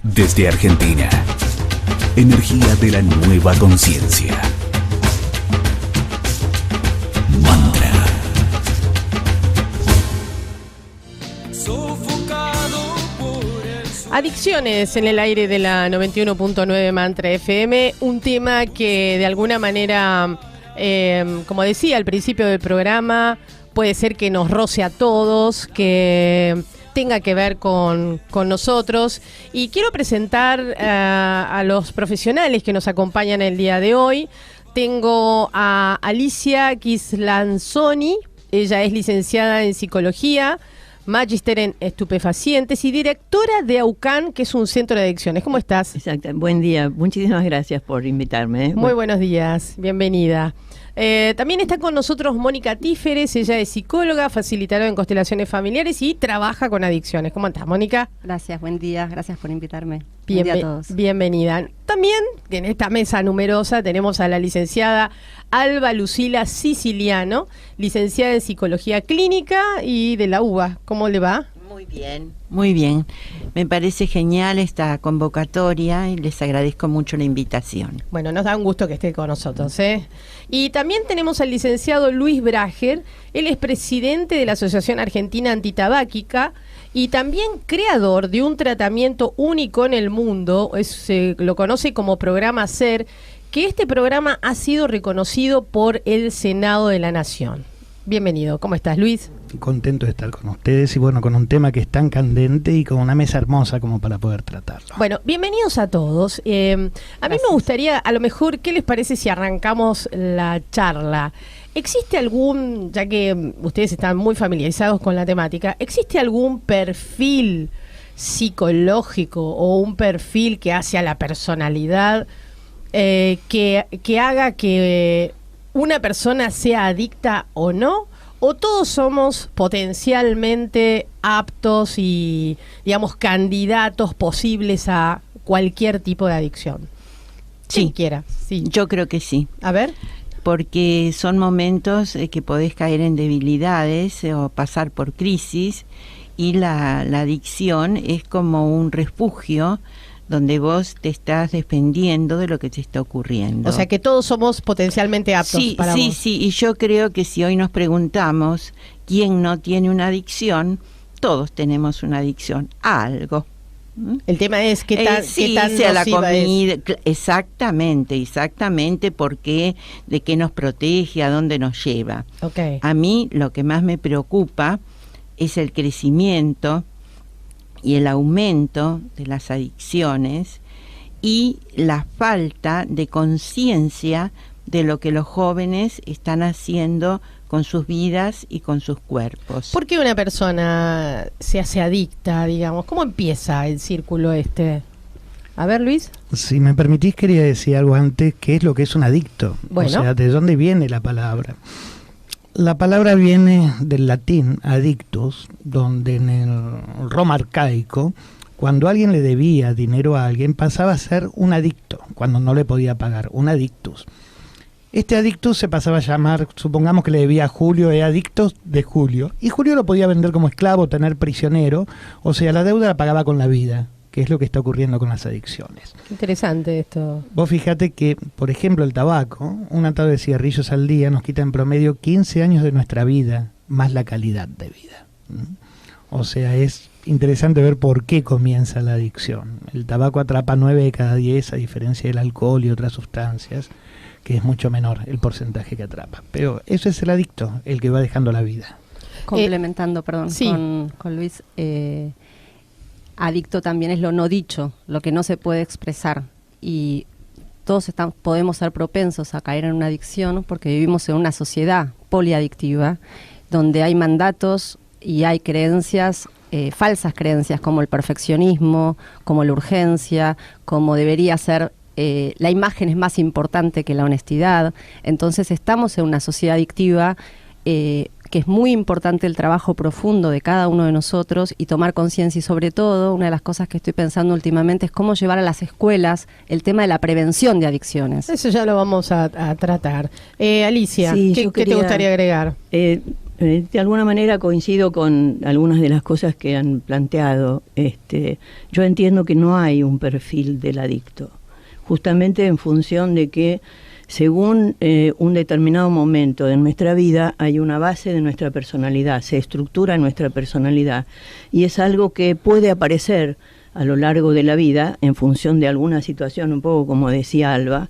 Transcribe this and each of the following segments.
Desde Argentina, energía de la nueva conciencia. Mantra. Adicciones en el aire de la 91.9 Mantra FM, un tema que de alguna manera, como decía al principio del programa, puede ser que nos roce a todos, que tenga que ver con nosotros. Y quiero presentar a los profesionales que nos acompañan el día de hoy. Tengo a Alicia Kislanzoni, ella es licenciada en psicología, magíster en estupefacientes y directora de AUCAN, que es un centro de adicciones. ¿Cómo estás? Exacto, buen día, muchísimas gracias por invitarme. Muy buenos días, bienvenida. También está con nosotros Mónica Tíferes, ella es psicóloga, facilitadora en constelaciones familiares y trabaja con adicciones. ¿Cómo estás, Mónica? Gracias, buen día, gracias por invitarme. Buen día a todos. Bienvenida. También en esta mesa numerosa tenemos a la licenciada Alba Lucila Siciliano, licenciada en psicología clínica y de la UBA. ¿Cómo le va? Muy bien, muy bien. Me parece genial esta convocatoria y les agradezco mucho la invitación. Bueno, nos da un gusto que esté con nosotros, ¿eh? Y también tenemos al licenciado Luis Brager, él es presidente de la Asociación Argentina Antitabáquica y también creador de un tratamiento único en el mundo, lo conoce como programa SER, que este programa ha sido reconocido por el Senado de la Nación. Bienvenido, ¿cómo estás, Luis? Contento de estar con ustedes y bueno, con un tema que es tan candente y con una mesa hermosa como para poder tratarlo. Bueno, bienvenidos a todos. A mí me gustaría, a lo mejor, ¿qué les parece si arrancamos la charla? ¿Existe algún, ya que ustedes están muy familiarizados con la temática, ¿existe algún perfil psicológico o un perfil que hace a la personalidad que haga que una persona sea adicta o no? ¿O todos somos potencialmente aptos y, digamos, candidatos posibles a cualquier tipo de adicción? Sí, quiera. Sí, yo creo que sí. A ver. Porque son momentos que podés caer en debilidades o pasar por crisis y la adicción es como un refugio donde vos te estás defendiendo de lo que te está ocurriendo. O sea que todos somos potencialmente aptos para vos. Sí, y yo creo que si hoy nos preguntamos quién no tiene una adicción, todos tenemos una adicción a algo. El tema es qué tan sea la comida, es. Exactamente, porque de qué nos protege, a dónde nos lleva. Okay. A mí lo que más me preocupa es el crecimiento y el aumento de las adicciones y la falta de conciencia de lo que los jóvenes están haciendo con sus vidas y con sus cuerpos. ¿Por qué una persona se hace adicta, digamos? ¿Cómo empieza el círculo este? A ver, Luis. Si me permitís, quería decir algo antes, ¿qué es lo que es un adicto? Bueno. O sea, ¿de dónde viene la palabra? La palabra viene del latín adictus, donde en el Roma arcaico, cuando alguien le debía dinero a alguien, pasaba a ser un adicto, cuando no le podía pagar, un adictus. Este adictus se pasaba a llamar, supongamos que le debía a Julio, adictos de Julio, y Julio lo podía vender como esclavo, tener prisionero, o sea, la deuda la pagaba con la vida, que es lo que está ocurriendo con las adicciones. Qué interesante esto. Vos fíjate que, por ejemplo, el tabaco, un atado de cigarrillos al día nos quita en promedio 15 años de nuestra vida, más la calidad de vida. O sea, es interesante ver por qué comienza la adicción. El tabaco atrapa 9 de cada 10, a diferencia del alcohol y otras sustancias, que es mucho menor el porcentaje que atrapa. Pero eso es el adicto, el que va dejando la vida. Complementando, sí. con Luis, adicto también es lo no dicho, lo que no se puede expresar, y todos podemos ser propensos a caer en una adicción porque vivimos en una sociedad poliadictiva donde hay mandatos y hay creencias, falsas creencias como el perfeccionismo, como la urgencia, como debería ser, la imagen es más importante que la honestidad. Entonces estamos en una sociedad adictiva que es muy importante el trabajo profundo de cada uno de nosotros y tomar conciencia, y sobre todo, una de las cosas que estoy pensando últimamente es cómo llevar a las escuelas el tema de la prevención de adicciones. Eso ya lo vamos a tratar. Alicia, Sí, ¿qué te gustaría agregar? De alguna manera coincido con algunas de las cosas que han planteado. Yo entiendo que no hay un perfil del adicto, justamente en función de que según un determinado momento de nuestra vida hay una base de nuestra personalidad, se estructura nuestra personalidad y es algo que puede aparecer a lo largo de la vida en función de alguna situación, un poco como decía Alba,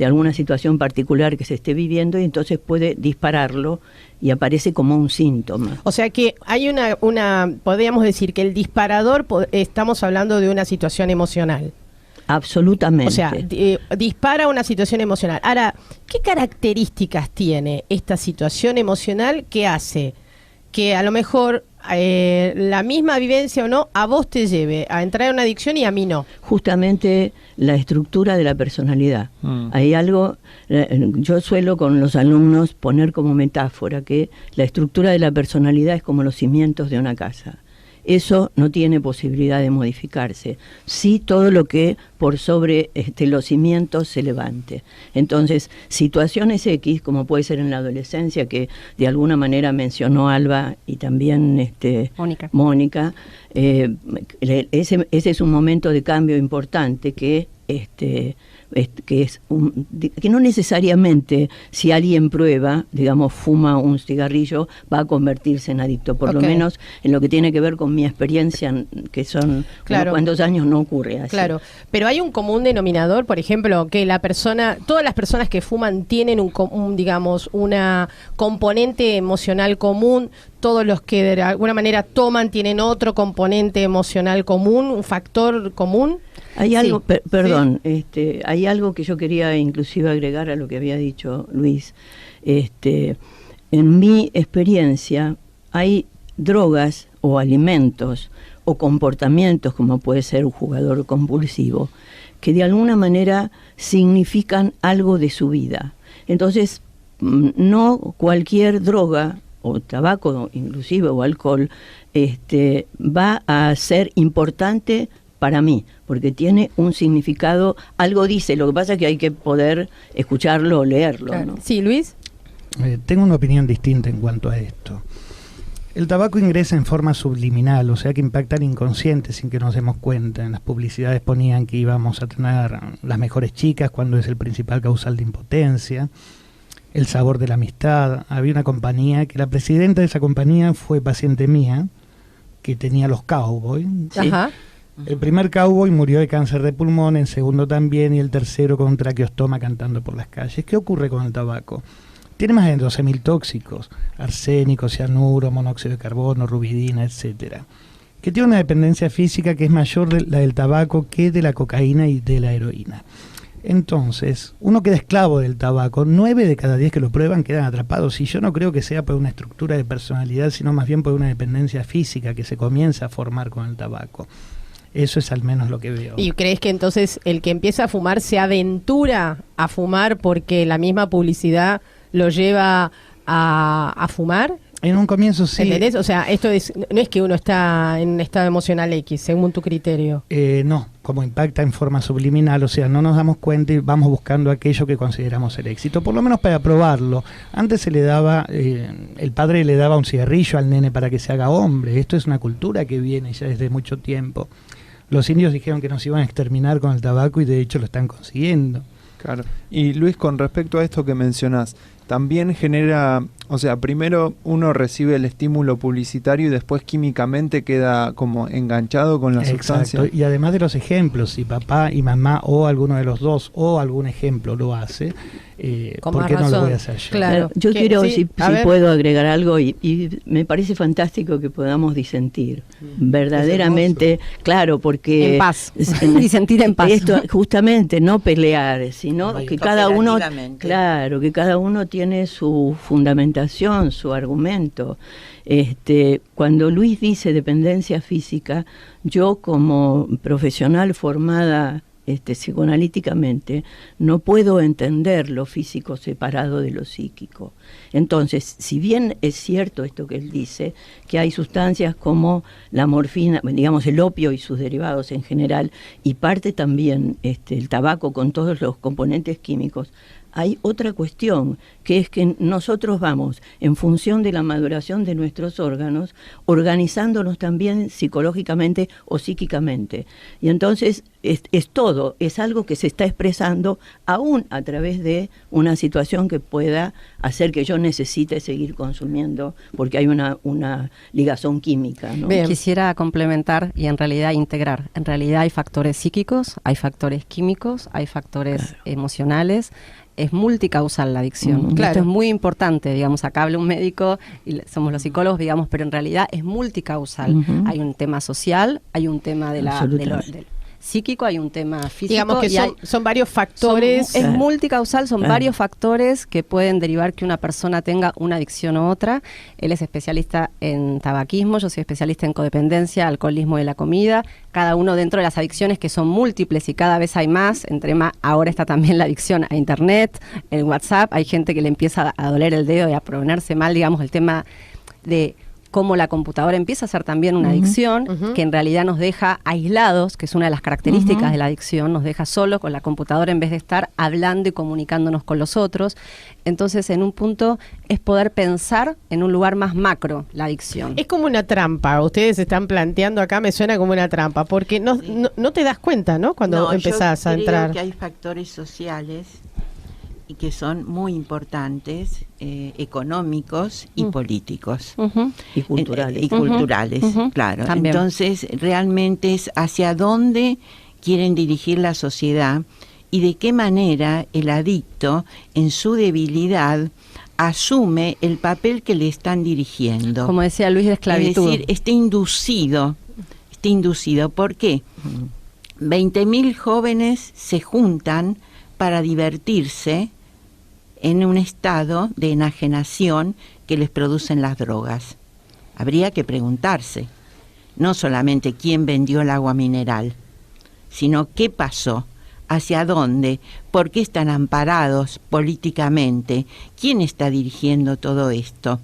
alguna situación particular que se esté viviendo, y entonces puede dispararlo y aparece como un síntoma. O sea que hay podríamos decir que el disparador, estamos hablando de una situación emocional. Absolutamente. O sea, dispara una situación emocional. Ahora, ¿qué características tiene esta situación emocional que hace que a lo mejor la misma vivencia o no a vos te lleve a entrar en una adicción y a mí no? Justamente la estructura de la personalidad. Hay algo, yo suelo con los alumnos poner como metáfora que la estructura de la personalidad es como los cimientos de una casa. Eso no tiene posibilidad de modificarse. Sí, todo lo que por sobre los cimientos se levante. Entonces, situaciones X, como puede ser en la adolescencia, que de alguna manera mencionó Alba y también Mónica, ese es un momento de cambio importante que que no necesariamente si alguien prueba, digamos, fuma un cigarrillo, va a convertirse en adicto, por lo menos en lo que tiene que ver con mi experiencia, que son unos cuantos años, no ocurre así. Claro, pero hay un común denominador, por ejemplo, que todas las personas que fuman tienen digamos, una componente emocional común, todos los que de alguna manera toman tienen otro componente emocional común, un factor común. Hay algo, perdón, hay algo que yo quería inclusive agregar a lo que había dicho Luis. En mi experiencia hay drogas o alimentos o comportamientos, como puede ser un jugador compulsivo, que de alguna manera significan algo de su vida. Entonces, no cualquier droga o tabaco inclusive o alcohol va a ser importante para mí, porque tiene un significado, algo dice, lo que pasa es que hay que poder escucharlo o leerlo. Claro. ¿No? Sí, Luis. Tengo una opinión distinta en cuanto a esto. El tabaco ingresa en forma subliminal, o sea que impacta al inconsciente sin que nos demos cuenta. En las publicidades ponían que íbamos a tener las mejores chicas cuando es el principal causal de impotencia, el sabor de la amistad. Había una compañía que la presidenta de esa compañía fue paciente mía, que tenía los Cowboys. ¿Sí? Ajá. El primer cowboy murió de cáncer de pulmón, el segundo también, y el tercero con traqueostoma cantando por las calles. ¿Qué ocurre con el tabaco? Tiene más de 12.000 tóxicos, arsénico, cianuro, monóxido de carbono, rubidina, etcétera, que tiene una dependencia física que es mayor de la del tabaco que de la cocaína y de la heroína. Entonces, uno queda esclavo del tabaco. 9 de cada 10 que lo prueban quedan atrapados. Y yo no creo que sea por una estructura de personalidad, sino más bien por una dependencia física que se comienza a formar con el tabaco. Eso es al menos lo que veo. ¿Y crees que entonces el que empieza a fumar se aventura a fumar porque la misma publicidad lo lleva a fumar? En un comienzo sí. ¿Entendés? O sea, esto no es que uno está en un estado emocional X, según tu criterio. No, como impacta en forma subliminal, o sea, no nos damos cuenta y vamos buscando aquello que consideramos el éxito, por lo menos para probarlo. Antes se le daba, el padre le daba un cigarrillo al nene para que se haga hombre. Esto es una cultura que viene ya desde mucho tiempo. Los indios dijeron que nos iban a exterminar con el tabaco y de hecho lo están consiguiendo. Claro. Y Luis, con respecto a esto que mencionás, también genera, o sea, primero uno recibe el estímulo publicitario y después químicamente queda como enganchado con la sustancia. Y además de los ejemplos, si papá y mamá o alguno de los dos o algún ejemplo lo hace, ¿por qué no lo voy a hacer yo? Claro. Yo quiero, si puedo agregar algo, y me parece fantástico que podamos disentir. Verdaderamente, claro, porque... En paz. Disentir en paz. Esto, justamente, no pelear, sino que cada uno... Claro, que cada uno tiene su fundamentación, su argumento. Cuando Luis dice dependencia física, yo como profesional formada psicoanalíticamente no puedo entender lo físico separado de lo psíquico. Entonces, si bien es cierto esto que él dice, que hay sustancias como la morfina, digamos el opio y sus derivados en general, y parte también el tabaco con todos los componentes químicos, hay otra cuestión, que es que nosotros vamos, en función de la maduración de nuestros órganos, organizándonos también psicológicamente o psíquicamente. Y entonces es todo, es algo que se está expresando aún a través de una situación que pueda hacer que yo necesite seguir consumiendo, porque hay una ligazón química, ¿no? Quisiera complementar y en realidad integrar. En realidad hay factores psíquicos, hay factores químicos, hay factores emocionales. Es multicausal la adicción. Claro. Esto es muy importante, digamos, acá habla un médico y somos los psicólogos, digamos, pero en realidad es multicausal. Hay un tema social, hay un tema del psíquico, hay un tema físico. Digamos que son varios factores. Es multicausal, son varios factores que pueden derivar que una persona tenga una adicción u otra. Él es especialista en tabaquismo, yo soy especialista en codependencia, alcoholismo de la comida. Cada uno dentro de las adicciones que son múltiples y cada vez hay más. Ahora está también la adicción a Internet, el WhatsApp. Hay gente que le empieza a doler el dedo y a ponerse mal, digamos, el tema de cómo la computadora empieza a ser también una adicción, que en realidad nos deja aislados, que es una de las características de la adicción, nos deja solos con la computadora en vez de estar hablando y comunicándonos con los otros. Entonces, en un punto es poder pensar en un lugar más macro la adicción. Es como una trampa, ustedes están planteando acá, me suena como una trampa, porque no te das cuenta, ¿no? Cuando empezás a entrar. Creo que hay factores sociales y que son muy importantes, económicos y políticos. Y culturales. Y culturales, claro. También. Entonces, realmente es hacia dónde quieren dirigir la sociedad y de qué manera el adicto, en su debilidad, asume el papel que le están dirigiendo. Como decía Luis, de esclavitud. Es decir, está inducido. ¿Por qué? 20.000 jóvenes se juntan para divertirse en un estado de enajenación que les producen las drogas. Habría que preguntarse, no solamente quién vendió el agua mineral, sino qué pasó, hacia dónde, por qué están amparados políticamente, quién está dirigiendo todo esto.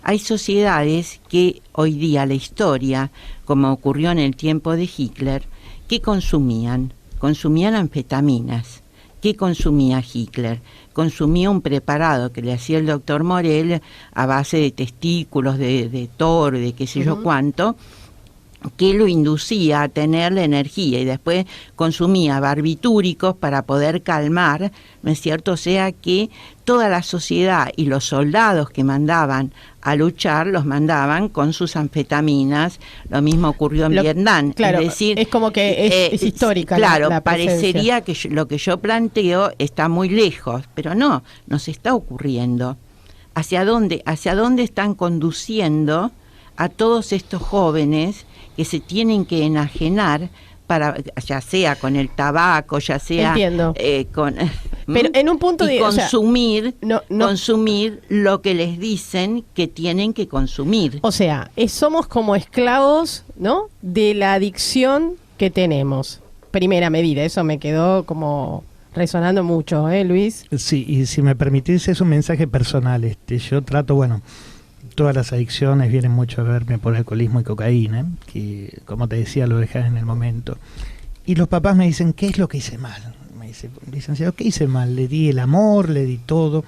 Hay sociedades que hoy día la historia, como ocurrió en el tiempo de Hitler, que consumían anfetaminas. ¿Qué consumía Hitler? Consumía un preparado que le hacía el doctor Morel a base de testículos de toro, de qué sé yo cuánto, que lo inducía a tener la energía, y después consumía barbitúricos para poder calmar, ¿no es cierto? O sea que toda la sociedad y los soldados que mandaban a luchar, los mandaban con sus anfetaminas. Lo mismo ocurrió en Vietnam. Claro, es decir, es como que es histórica. Claro, la parecería que lo que yo planteo está muy lejos, pero no, nos está ocurriendo. ¿Hacia dónde están conduciendo a todos estos jóvenes que se tienen que enajenar, ya sea con el tabaco, ya sea pero en un punto de consumir lo que les dicen que tienen que consumir? O sea, somos como esclavos, ¿no?, de la adicción que tenemos. Primera medida, eso me quedó como resonando mucho, Luis. Sí, y si me permitís, es un mensaje personal. Yo trato, todas las adicciones vienen mucho a verme por alcoholismo y cocaína, que, como te decía, lo dejás en el momento. Y los papás me dicen, ¿qué es lo que hice mal? Me dice, licenciado, ¿qué hice mal? Le di el amor, le di todo.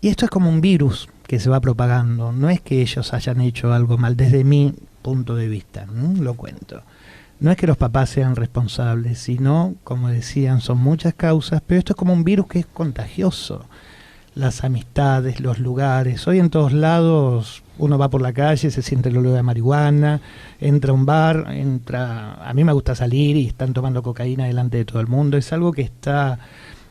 Y esto es como un virus que se va propagando. No es que ellos hayan hecho algo mal, desde mi punto de vista, lo cuento. No es que los papás sean responsables, sino, como decían, son muchas causas, pero esto es como un virus que es contagioso. Las amistades, los lugares. Hoy en todos lados uno va por la calle, se siente el olor de marihuana, entra a un bar, a mí me gusta salir y están tomando cocaína delante de todo el mundo. Es algo que está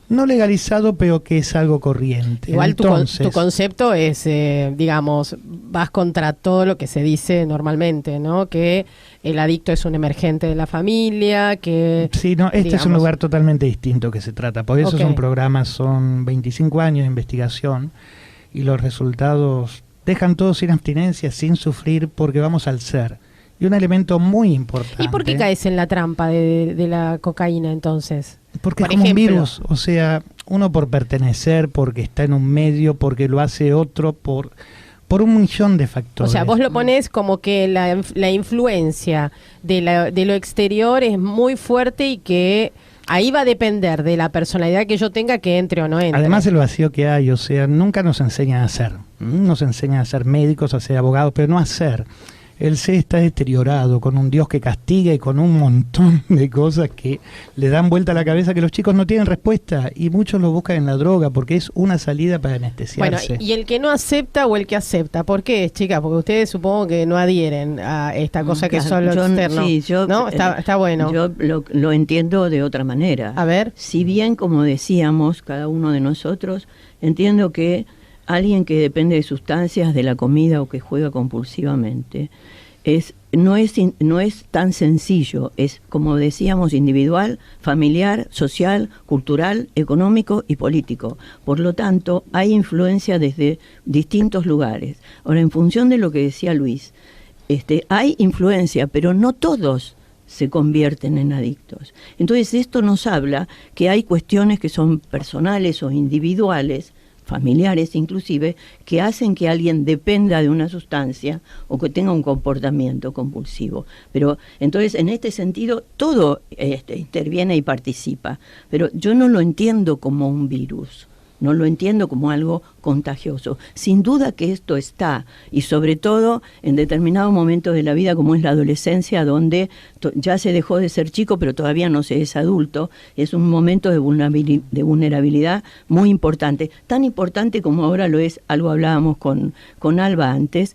no legalizado, pero que es algo corriente. Igual tu concepto es, digamos, vas contra todo lo que se dice normalmente, ¿no? Que el adicto es un emergente de la familia, que... Sí, no, este es un lugar totalmente distinto que se trata. Por eso es un programa, son 25 años de investigación y los resultados dejan todos sin abstinencia, sin sufrir, porque vamos al ser. Y un elemento muy importante. ¿Y por qué caes en la trampa de la cocaína entonces? Porque es como un virus, o sea, uno por pertenecer, porque está en un medio, porque lo hace otro, por un millón de factores. O sea, vos lo ponés como que la influencia de lo exterior es muy fuerte y que ahí va a depender de la personalidad que yo tenga que entre o no entre. Además el vacío que hay, o sea, nunca nos enseñan a hacer. Nos enseñan a ser médicos, a ser abogados, pero no a ser. El ser está deteriorado, con un Dios que castiga y con un montón de cosas que le dan vuelta a la cabeza, que los chicos no tienen respuesta y muchos lo buscan en la droga porque es una salida para anestesiarse. Bueno, y el que no acepta o el que acepta, ¿por qué es, chicas? Porque ustedes supongo que no adhieren a esta cosa que son lo externo. Sí, ¿no? Está bueno. Yo lo entiendo de otra manera. A ver. Si bien, como decíamos, cada uno de nosotros, entiendo que alguien que depende de sustancias, de la comida o que juega compulsivamente, no es tan sencillo, es, como decíamos, individual, familiar, social, cultural, económico y político. Por lo tanto, hay influencia desde distintos lugares. Ahora, en función de lo que decía Luis, hay influencia, pero no todos se convierten en adictos. Entonces, esto nos habla que hay cuestiones que son personales o individuales, familiares inclusive, que hacen que alguien dependa de una sustancia o que tenga un comportamiento compulsivo. Pero entonces, en este sentido, todo interviene y participa. Pero yo no lo entiendo como un virus, no lo entiendo como algo contagioso. Sin duda que esto está, y sobre todo en determinados momentos de la vida, como es la adolescencia, donde ya se dejó de ser chico, pero todavía no se es adulto, es un momento de vulnerabilidad muy importante, tan importante como ahora lo es, algo hablábamos con Alba antes,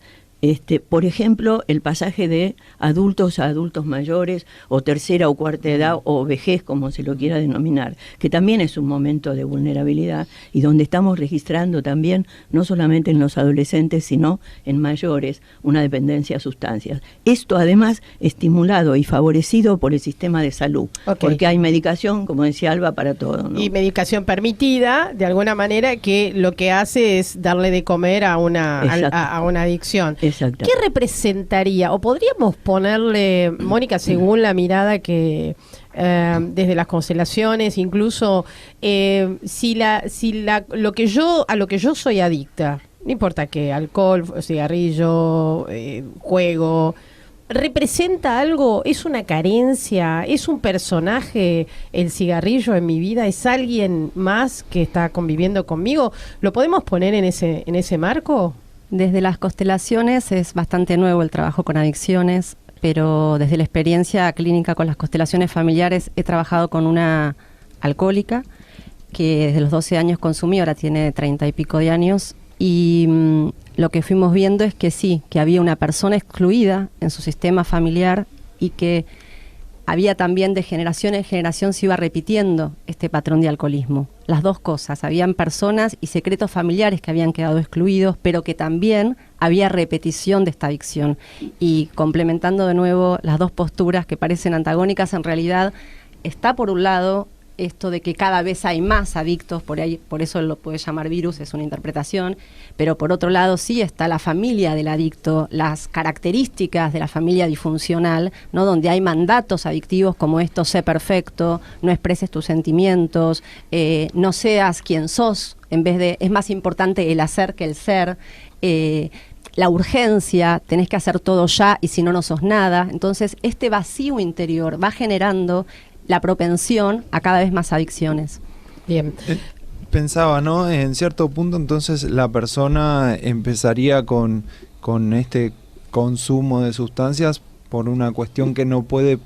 por ejemplo, el pasaje de adultos a adultos mayores, o tercera o cuarta edad, o vejez, como se lo quiera denominar, que también es un momento de vulnerabilidad y donde estamos registrando también, no solamente en los adolescentes, sino en mayores, una dependencia a sustancias. Esto además estimulado y favorecido por el sistema de salud, porque hay medicación, como decía Alba, para todo, ¿no? Y medicación permitida, de alguna manera, que lo que hace es darle de comer a una adicción. ¿Qué representaría? O podríamos ponerle, Mónica, según la mirada que desde las constelaciones, incluso a lo que yo soy adicta, no importa qué, alcohol, cigarrillo, juego, ¿representa algo? ¿Es una carencia? ¿Es un personaje el cigarrillo en mi vida? ¿Es alguien más que está conviviendo conmigo? ¿Lo podemos poner en ese marco? Desde las constelaciones es bastante nuevo el trabajo con adicciones, pero desde la experiencia clínica con las constelaciones familiares he trabajado con una alcohólica que desde los 12 años consumía, ahora tiene 30 y pico de años, y lo que fuimos viendo es que sí, que había una persona excluida en su sistema familiar y que había también de generación en generación se iba repitiendo este patrón de alcoholismo. Las dos cosas, habían personas y secretos familiares que habían quedado excluidos, pero que también había repetición de esta adicción. Y complementando de nuevo las dos posturas que parecen antagónicas, en realidad está por un lado esto de que cada vez hay más adictos, por eso lo puede llamar virus, es una interpretación, pero por otro lado sí está la familia del adicto, las características de la familia disfuncional, ¿no? Donde hay mandatos adictivos como esto: sé perfecto, no expreses tus sentimientos, no seas quien sos, en vez de, es más importante el hacer que el ser, la urgencia, tenés que hacer todo ya y si no, no sos nada. Entonces este vacío interior va generando la propensión a cada vez más adicciones. Bien. Pensaba, ¿no? En cierto punto entonces la persona empezaría con este consumo de sustancias por una cuestión que no puede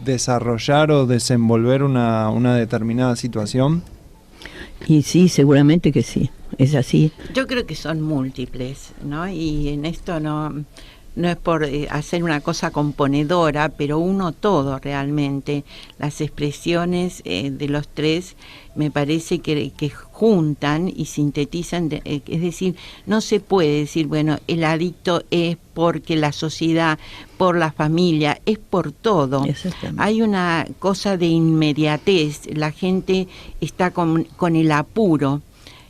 desarrollar o desenvolver una determinada situación. Y sí, seguramente que sí, es así. Yo creo que son múltiples, ¿no? Y en esto no es por hacer una cosa componedora, pero uno todo realmente. Las expresiones de los tres me parece que juntan y sintetizan, es decir, no se puede decir, bueno, el adicto es porque la sociedad, por la familia, es por todo. Hay una cosa de inmediatez, la gente está con el apuro.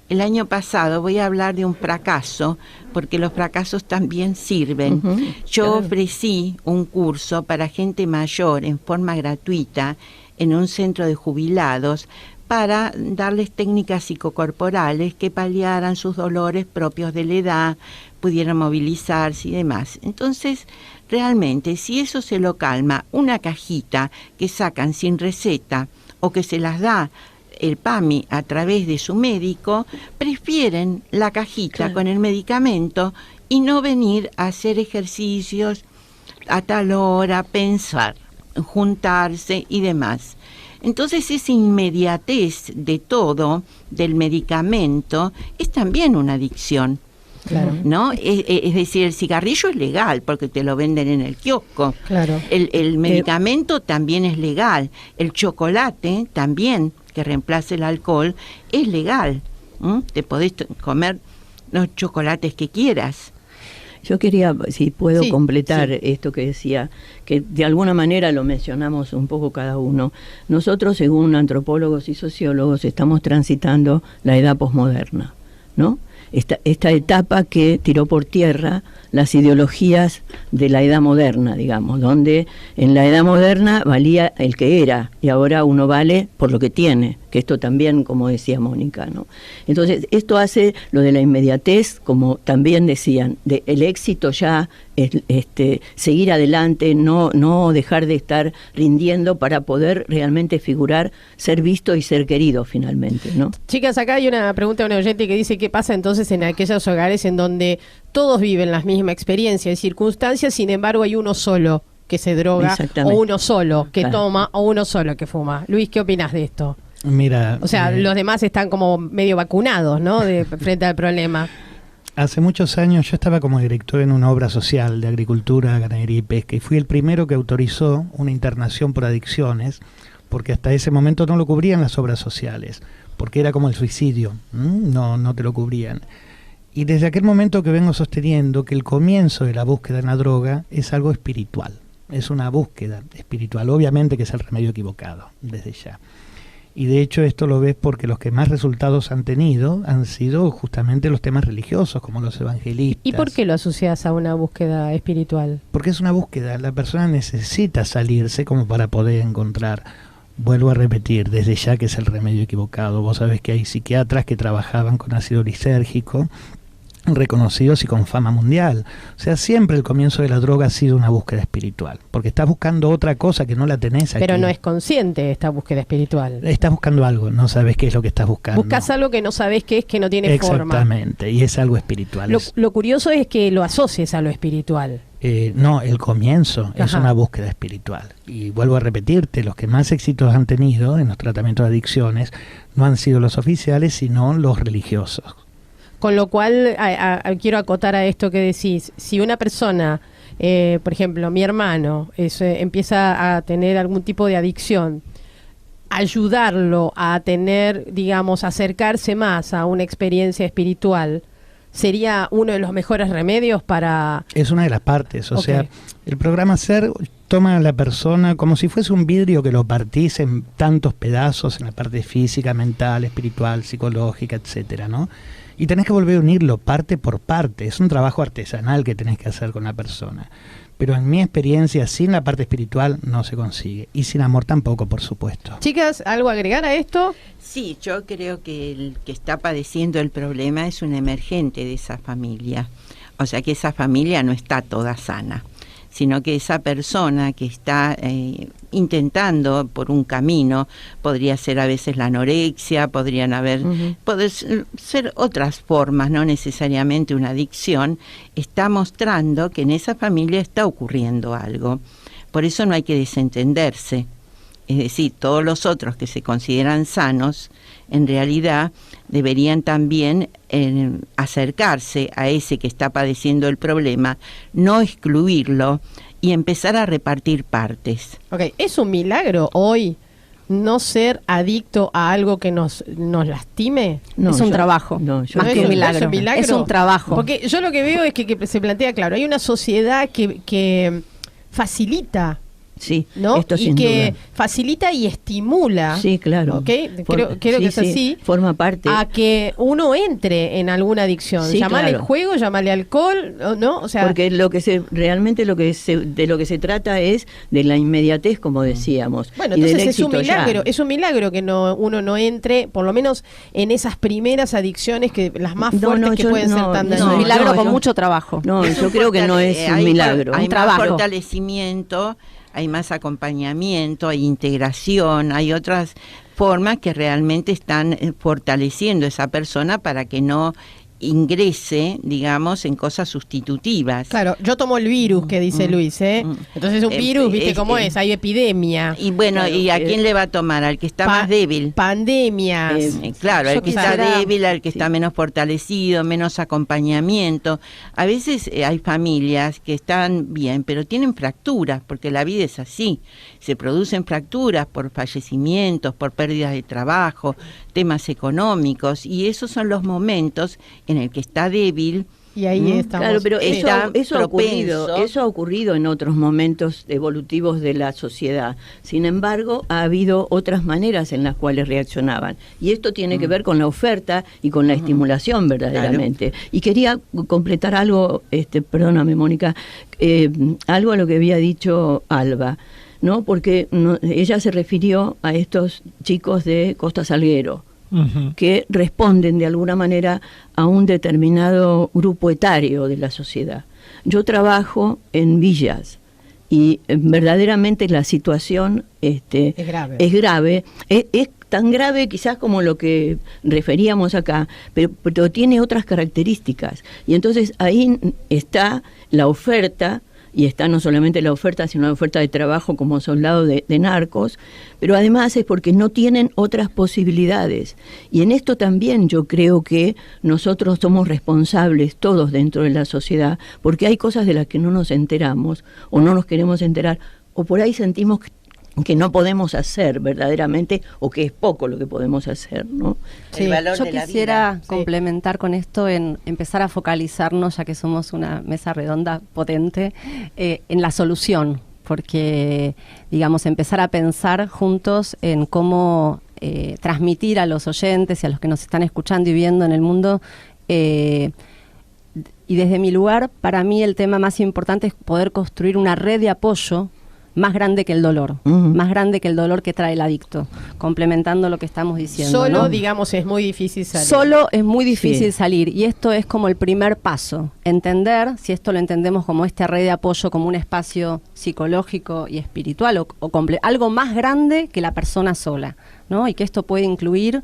El año pasado, voy a hablar de un fracaso, porque los fracasos también sirven. Yo ofrecí un curso para gente mayor en forma gratuita en un centro de jubilados para darles técnicas psicocorporales que paliaran sus dolores propios de la edad, pudieran movilizarse y demás. Entonces, realmente, si eso se lo calma, una cajita que sacan sin receta o que se las da el PAMI a través de su médico, prefieren la cajita con el medicamento y no venir a hacer ejercicios a tal hora, pensar, juntarse y demás. Entonces esa inmediatez de todo, del medicamento, es también una adicción. Claro. ¿No? Es decir, el cigarrillo es legal porque te lo venden en el kiosco. Claro. El medicamento también es legal. El chocolate también, que reemplace el alcohol, es legal. Te podés comer los chocolates que quieras. Yo quería, si puedo completar esto que decía, que de alguna manera lo mencionamos un poco cada uno. Nosotros, según antropólogos y sociólogos, estamos transitando la edad posmoderna, ¿no? Esta etapa que tiró por tierra las ideologías de la edad moderna, digamos, donde en la edad moderna valía el que era y ahora uno vale por lo que tiene, que esto también, como decía Mónica, ¿no? Entonces, esto hace lo de la inmediatez, como también decían, el éxito ya es seguir adelante, no dejar de estar rindiendo para poder realmente figurar, ser visto y ser querido finalmente, ¿no? Chicas, acá hay una pregunta de un oyente que dice: ¿qué pasa entonces en aquellos hogares en donde todos viven la misma experiencia y circunstancias, sin embargo hay uno solo que se droga, o uno solo que toma, o uno solo que fuma? Luis, ¿qué opinas de esto? Mira, o sea, los demás están como medio vacunados, ¿no? Frente al problema. Hace muchos años yo estaba como director en una obra social de agricultura, ganadería y pesca, y fui el primero que autorizó una internación por adicciones, porque hasta ese momento no lo cubrían las obras sociales, porque era como el suicidio, no te lo cubrían. Y desde aquel momento que vengo sosteniendo que el comienzo de la búsqueda en la droga es algo espiritual, es una búsqueda espiritual, obviamente que es el remedio equivocado, desde ya. Y de hecho esto lo ves porque los que más resultados han tenido han sido justamente los temas religiosos, como los evangelistas. ¿Y por qué lo asocias a una búsqueda espiritual? Porque es una búsqueda, la persona necesita salirse como para poder encontrar. Vuelvo a repetir, desde ya que es el remedio equivocado. Vos sabés que hay psiquiatras que trabajaban con ácido lisérgico, reconocidos y con fama mundial. O sea, siempre el comienzo de la droga ha sido una búsqueda espiritual, porque estás buscando otra cosa que no la tenés aquí. Pero no es consciente esta búsqueda espiritual. Estás buscando algo, no sabes qué es lo que estás buscando. Buscas algo que no sabes qué es, que no tiene forma. Exactamente, y es algo espiritual. Lo curioso es que lo asocies a lo espiritual. No, el comienzo es una búsqueda espiritual. Y vuelvo a repetirte, los que más éxitos han tenido en los tratamientos de adicciones no han sido los oficiales, sino los religiosos. Con lo cual, quiero acotar a esto que decís. Si una persona, por ejemplo, mi hermano, empieza a tener algún tipo de adicción, ayudarlo a tener, digamos, acercarse más a una experiencia espiritual, ¿sería uno de los mejores remedios para...? Es una de las partes, o sea, el programa SER toma a la persona como si fuese un vidrio que lo partís en tantos pedazos, en la parte física, mental, espiritual, psicológica, etcétera, ¿no? Y tenés que volver a unirlo parte por parte. Es un trabajo artesanal que tenés que hacer con la persona. Pero en mi experiencia, sin la parte espiritual no se consigue. Y sin amor tampoco, por supuesto. Chicas, ¿algo a agregar a esto? Sí, yo creo que el que está padeciendo el problema es un emergente de esa familia. O sea que esa familia no está toda sana, sino que esa persona que está intentando por un camino, podría ser a veces la anorexia, podrían ser otras formas, no necesariamente una adicción, está mostrando que en esa familia está ocurriendo algo. Por eso no hay que desentenderse. Es decir, todos los otros que se consideran sanos, en realidad deberían también acercarse a ese que está padeciendo el problema, no excluirlo y empezar a repartir partes. Ok, ¿es un milagro hoy no ser adicto a algo que nos lastime? No, es un trabajo. No, más que un milagro. ¿Es un milagro? Es un trabajo. Porque yo lo que veo es que se plantea, claro, hay una sociedad que facilita. Sí, ¿no? Esto y sin que duda facilita y estimula. Sí, claro. ¿Okay? Creo que es así. Forma parte. A que uno entre en alguna adicción. Sí, llamarle claro. juego, llamarle alcohol, ¿no? O sea, porque realmente de lo que se trata es de la inmediatez, como decíamos. Bueno, y entonces del es un milagro. ya. Es un milagro que uno no entre, por lo menos en esas primeras adicciones, que las más fuertes que pueden ser tan dañinas. Es un milagro con mucho trabajo. No, yo creo que no es un milagro. Hay un trabajo. más fortalecimiento, hay más acompañamiento, hay integración, hay otras formas que realmente están fortaleciendo a esa persona para que no ingrese, digamos, en cosas sustitutivas. Claro, yo tomo el virus que dice Luis, ¿eh? Entonces un virus, ¿viste cómo es? Hay epidemia. Y bueno, claro, ¿y a quién le va a tomar? Al que está más débil. Pandemias. Claro, al que está débil, al que está menos fortalecido, menos acompañamiento. A veces hay familias que están bien, pero tienen fracturas, porque la vida es así. Se producen fracturas por fallecimientos, por pérdidas de trabajo, temas económicos, y esos son los momentos en el que está débil. Y ahí estamos. Claro, pero eso ha ocurrido en otros momentos evolutivos de la sociedad. Sin embargo, ha habido otras maneras en las cuales reaccionaban. Y esto tiene que ver con la oferta y con la estimulación verdaderamente. Claro. Y quería completar algo, perdóname, Mónica, algo a lo que había dicho Alba, ¿no? Porque ella se refirió a estos chicos de Costa Salguero, que responden de alguna manera a un determinado grupo etario de la sociedad. Yo trabajo en villas y verdaderamente la situación es grave. Es tan grave quizás como lo que referíamos acá, pero tiene otras características. Y entonces ahí está la oferta, y está no solamente la oferta, sino la oferta de trabajo como soldado de narcos, pero además es porque no tienen otras posibilidades. Y en esto también yo creo que nosotros somos responsables todos dentro de la sociedad, porque hay cosas de las que no nos enteramos, o no nos queremos enterar, o por ahí sentimos que no podemos hacer verdaderamente, o que es poco lo que podemos hacer, ¿no? Sí, yo quisiera complementar con esto en empezar a focalizarnos, ya que somos una mesa redonda potente, en la solución, porque, digamos, empezar a pensar juntos en cómo transmitir a los oyentes y a los que nos están escuchando y viendo en el mundo. Y desde mi lugar, para mí el tema más importante es poder construir una red de apoyo más grande que el dolor, más grande que el dolor que trae el adicto, complementando lo que estamos diciendo. Solo, ¿no? digamos, es muy difícil salir. Solo es muy difícil salir, y esto es como el primer paso, entender, si esto lo entendemos como esta red de apoyo, como un espacio psicológico y espiritual, o algo más grande que la persona sola, ¿no? Y que esto puede incluir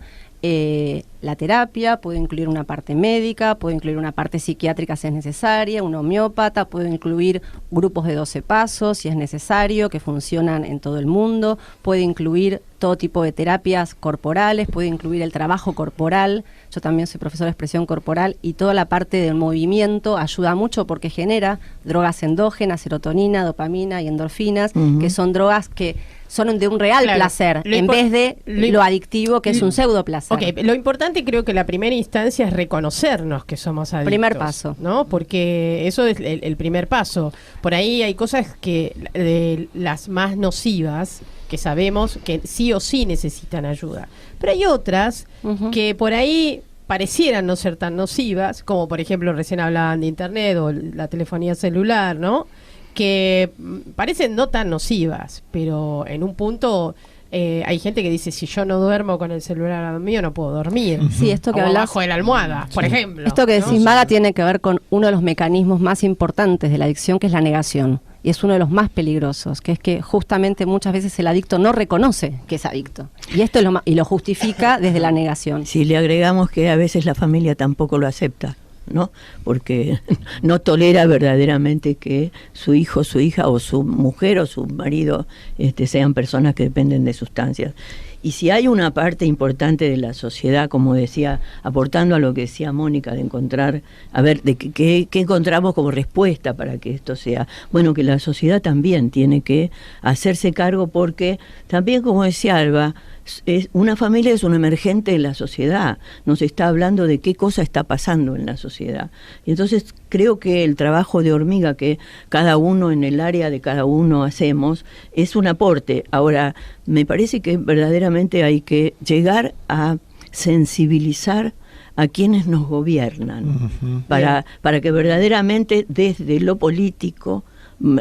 la terapia, puede incluir una parte médica, puede incluir una parte psiquiátrica si es necesaria, un homeópata, puede incluir grupos de 12 pasos si es necesario, que funcionan en todo el mundo, puede incluir todo tipo de terapias corporales, puede incluir el trabajo corporal. Yo también soy profesora de expresión corporal, y toda la parte del movimiento ayuda mucho porque genera drogas endógenas, serotonina, dopamina y endorfinas, que son drogas que son de un real placer, en vez de lo adictivo que es un pseudo placer. Ok, lo importante, creo que la primera instancia es reconocernos que somos adictos. Primer paso. ¿No? Porque eso es el primer paso. Por ahí hay cosas que las más nocivas, que sabemos que sí o sí necesitan ayuda. Pero hay otras que por ahí parecieran no ser tan nocivas, como por ejemplo recién hablaban de internet o la telefonía celular, ¿no? Que parecen no tan nocivas, pero en un punto hay gente que dice, si yo no duermo con el celular al mío, no puedo dormir. Sí, esto que o hablas abajo de la almohada, por ejemplo. Esto que decís, ¿no? Maga, tiene que ver con uno de los mecanismos más importantes de la adicción, que es la negación. Y es uno de los más peligrosos, que es que justamente muchas veces el adicto no reconoce que es adicto. Y esto es y lo justifica desde la negación. Si le agregamos que a veces la familia tampoco lo acepta, ¿no? Porque no tolera verdaderamente que su hijo, su hija, o su mujer o su marido sean personas que dependen de sustancias. Y si hay una parte importante de la sociedad, como decía, aportando a lo que decía Mónica, de encontrar, a ver, de qué encontramos como respuesta para que esto sea, bueno, que la sociedad también tiene que hacerse cargo, porque también, como decía Alba, una familia es un emergente de la sociedad, nos está hablando de qué cosa está pasando en la sociedad. Y entonces creo que el trabajo de hormiga que cada uno en el área de cada uno hacemos es un aporte. Ahora, me parece que verdaderamente hay que llegar a sensibilizar a quienes nos gobiernan, para que verdaderamente desde lo político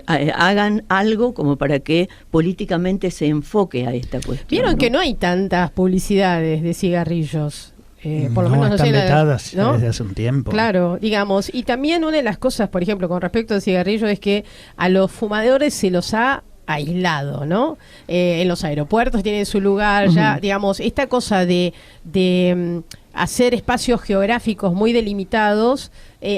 hagan algo como para que políticamente se enfoque a esta cuestión. Vieron, ¿no?, que no hay tantas publicidades de cigarrillos. Por lo menos están vetadas, ¿no?, desde hace un tiempo. Claro, digamos. Y también una de las cosas, por ejemplo, con respecto al cigarrillo, es que a los fumadores se los ha aislado, ¿no? En los aeropuertos tiene su lugar ya, digamos, esta cosa de hacer espacios geográficos muy delimitados.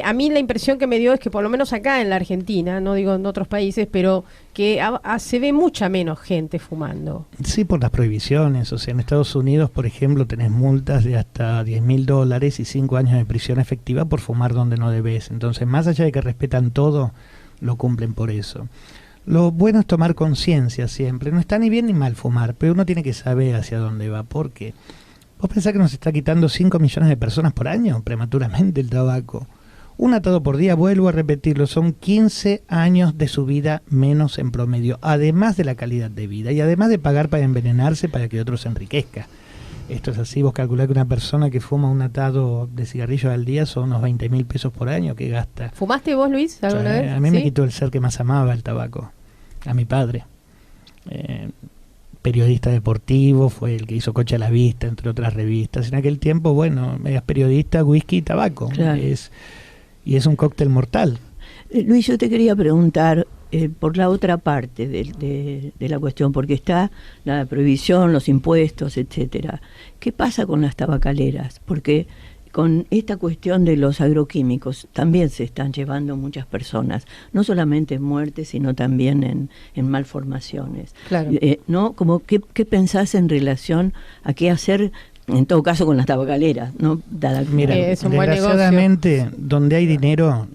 A mí la impresión que me dio es que por lo menos acá en la Argentina, no digo en otros países, pero que se ve mucha menos gente fumando. Sí, por las prohibiciones. O sea, en Estados Unidos, por ejemplo, tenés multas de hasta $10.000 y 5 años de prisión efectiva por fumar donde no debes. Entonces, más allá de que respetan todo, lo cumplen por eso. Lo bueno es tomar conciencia siempre. No está ni bien ni mal fumar, pero uno tiene que saber hacia dónde va, porque vos pensás que nos está quitando 5 millones de personas por año prematuramente el tabaco. Un atado por día, vuelvo a repetirlo, son 15 años de su vida menos en promedio, además de la calidad de vida y además de pagar para envenenarse para que otro se enriquezca. Esto es así, vos calculás que una persona que fuma un atado de cigarrillos al día son unos 20.000 pesos por año que gasta. ¿Fumaste vos, Luis, alguna vez? A mí me quitó el ser que más amaba el tabaco, a mi padre. Periodista deportivo, fue el que hizo Coche a la Vista, entre otras revistas. En aquel tiempo, bueno, eras periodista, whisky y tabaco. Claro. Y es un cóctel mortal. Luis, yo te quería preguntar por la otra parte de la cuestión, porque está la prohibición, los impuestos, etcétera. ¿Qué pasa con las tabacaleras? Porque con esta cuestión de los agroquímicos también se están llevando muchas personas, no solamente en muertes, sino también en malformaciones. Claro. ¿No? Como, ¿qué pensás en relación a qué hacer, en todo caso, con las tabacaleras? ¿No? Mira, es un buen desgraciadamente, negocio. Donde hay dinero,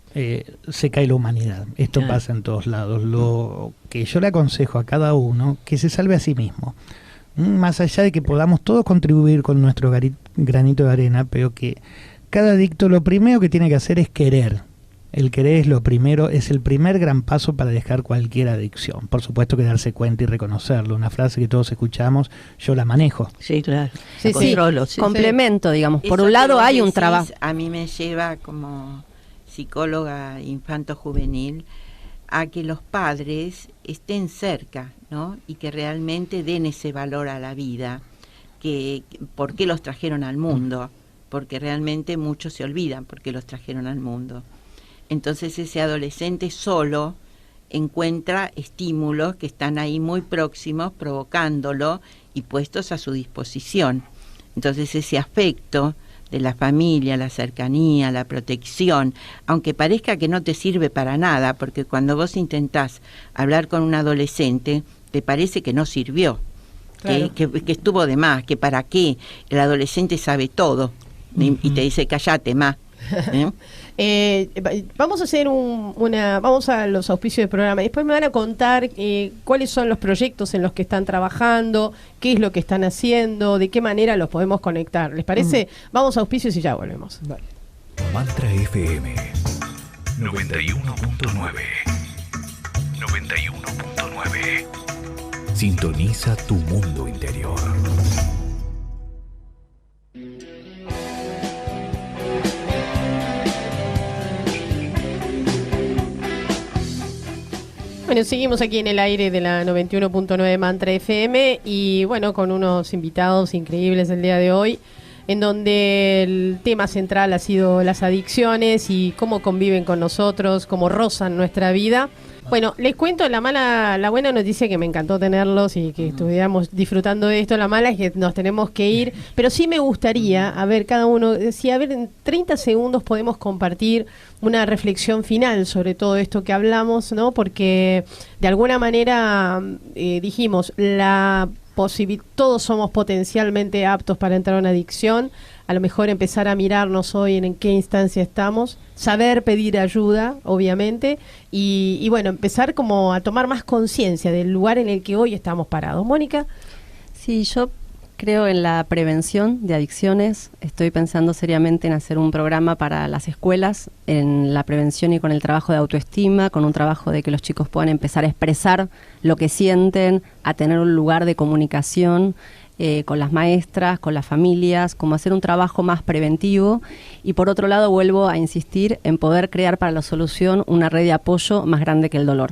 se cae la humanidad. Esto pasa en todos lados. Lo que yo le aconsejo a cada uno, que se salve a sí mismo. Más allá de que podamos todos contribuir con nuestro granito de arena, pero que cada adicto lo primero que tiene que hacer es querer. El querer es lo primero, es el primer gran paso para dejar cualquier adicción. Por supuesto que darse cuenta y reconocerlo. Una frase que todos escuchamos, yo la manejo. Sí, claro. Sí, controlo, sí. Complemento, digamos. Por un lado hay un trabajo. A mí me lleva como psicóloga infanto-juvenil a que los padres estén cerca, ¿no? Y que realmente den ese valor a la vida, que por qué los trajeron al mundo, porque realmente muchos se olvidan por qué los trajeron al mundo. Entonces ese adolescente solo encuentra estímulos que están ahí muy próximos, provocándolo y puestos a su disposición. Entonces ese afecto de la familia, la cercanía, la protección, aunque parezca que no te sirve para nada, porque cuando vos intentás hablar con un adolescente, te parece que no sirvió, claro, que estuvo de más, que para qué, el adolescente sabe todo, y te dice, cállate más. Vamos a hacer vamos a los auspicios del programa. Después me van a contar cuáles son los proyectos en los que están trabajando, qué es lo que están haciendo, de qué manera los podemos conectar. ¿Les parece? Vamos a auspicios y ya volvemos. Vale. Mantra FM 91.9 91.9. Sintoniza tu mundo interior. Bueno, seguimos aquí en el aire de la 91.9 Mantra FM y bueno, con unos invitados increíbles el día de hoy, en donde el tema central ha sido las adicciones y cómo conviven con nosotros, cómo rozan nuestra vida. Bueno, les cuento la buena noticia, que me encantó tenerlos y que estuviéramos disfrutando de esto. La mala es que nos tenemos que ir, pero sí me gustaría, a ver, cada uno, si en 30 segundos podemos compartir una reflexión final sobre todo esto que hablamos, ¿no? Porque de alguna manera dijimos, todos somos potencialmente aptos para entrar a una adicción. A lo mejor empezar a mirarnos hoy en qué instancia estamos, saber pedir ayuda, obviamente, y bueno, empezar como a tomar más conciencia del lugar en el que hoy estamos parados. Mónica. Sí, yo creo en la prevención de adicciones. Estoy pensando seriamente en hacer un programa para las escuelas, en la prevención y con el trabajo de autoestima, con un trabajo de que los chicos puedan empezar a expresar lo que sienten, a tener un lugar de comunicación, con las maestras, con las familias, como hacer un trabajo más preventivo. Y por otro lado, vuelvo a insistir en poder crear para la solución una red de apoyo más grande que el dolor.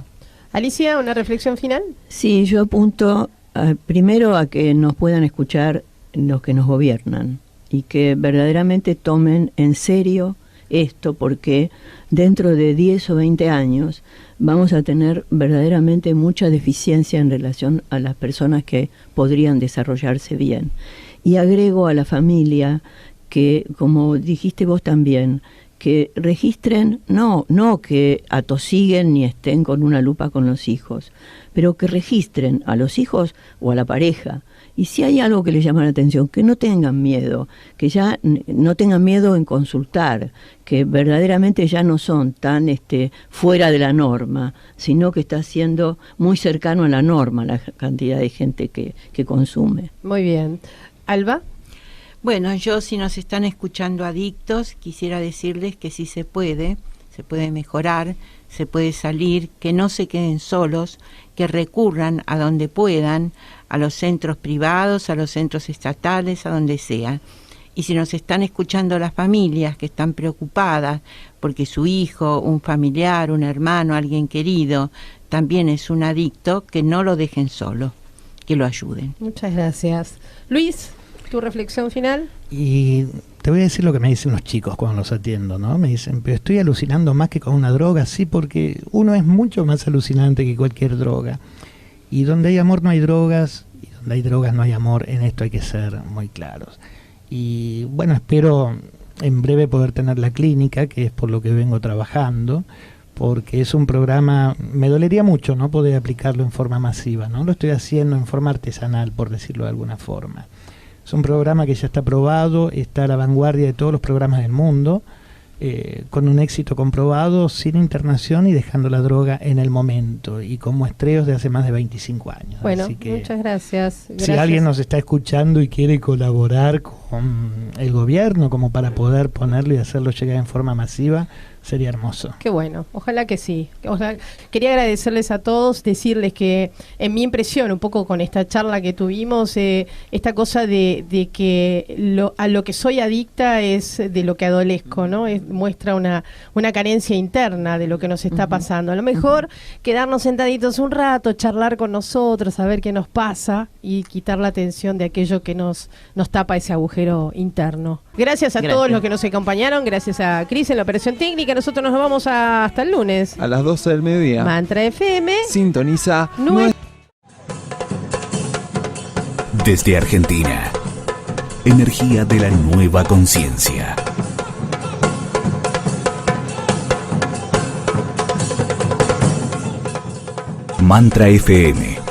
Alicia, ¿una reflexión final? Sí, yo apunto primero a que nos puedan escuchar los que nos gobiernan y que verdaderamente tomen en serio esto, porque dentro de 10 o 20 años vamos a tener verdaderamente mucha deficiencia en relación a las personas que podrían desarrollarse bien. Y agrego a la familia que, como dijiste vos también, que registren, no que atosiguen ni estén con una lupa con los hijos, pero que registren a los hijos o a la pareja. Y si hay algo que les llama la atención, que no tengan miedo, que ya no tengan miedo en consultar, que verdaderamente ya no son tan fuera de la norma, sino que está siendo muy cercano a la norma la cantidad de gente que consume. Muy bien. Alba. Bueno, yo, si nos están escuchando adictos, quisiera decirles que sí se puede mejorar, se puede salir, que no se queden solos, que recurran a donde puedan, a los centros privados, a los centros estatales, a donde sea. Y si nos están escuchando las familias que están preocupadas porque su hijo, un familiar, un hermano, alguien querido, también es un adicto, que no lo dejen solo, que lo ayuden. Muchas gracias. Luis, ¿tu reflexión final? Y te voy a decir lo que me dicen los chicos cuando los atiendo, ¿no? Me dicen, pero estoy alucinando más que con una droga. Sí, porque uno es mucho más alucinante que cualquier droga. Y donde hay amor no hay drogas, y donde hay drogas no hay amor. En esto hay que ser muy claros. Y bueno, espero en breve poder tener la clínica, que es por lo que vengo trabajando, porque es un programa, me dolería mucho no poder aplicarlo en forma masiva, ¿no? Lo estoy haciendo en forma artesanal, por decirlo de alguna forma. Es un programa que ya está probado, está a la vanguardia de todos los programas del mundo, con un éxito comprobado, sin internación y dejando la droga en el momento, y con muestreos de hace más de 25 años. Bueno, así que, muchas gracias. Si alguien nos está escuchando y quiere colaborar con el gobierno como para poder ponerlo y hacerlo llegar en forma masiva, sería hermoso. Qué bueno, ojalá que sí. Quería agradecerles a todos, decirles que en mi impresión, un poco con esta charla que tuvimos, esta cosa de que a lo que soy adicta es de lo que adolezco, ¿no? Muestra una carencia interna de lo que nos está pasando. A lo mejor quedarnos sentaditos un rato, charlar con nosotros, saber qué nos pasa y quitar la atención de aquello que nos tapa ese agujero interno. Gracias a todos los que nos acompañaron, gracias a Cris en la operación técnica. Nosotros nos vamos hasta el lunes. A las 12 del mediodía. Mantra FM. Sintoniza. Desde Argentina. Energía de la nueva conciencia. Mantra FM.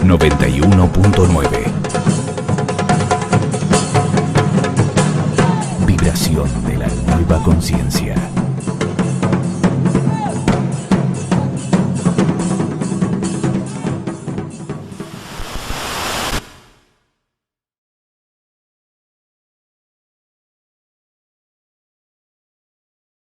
...91.9... Vibración de la nueva conciencia.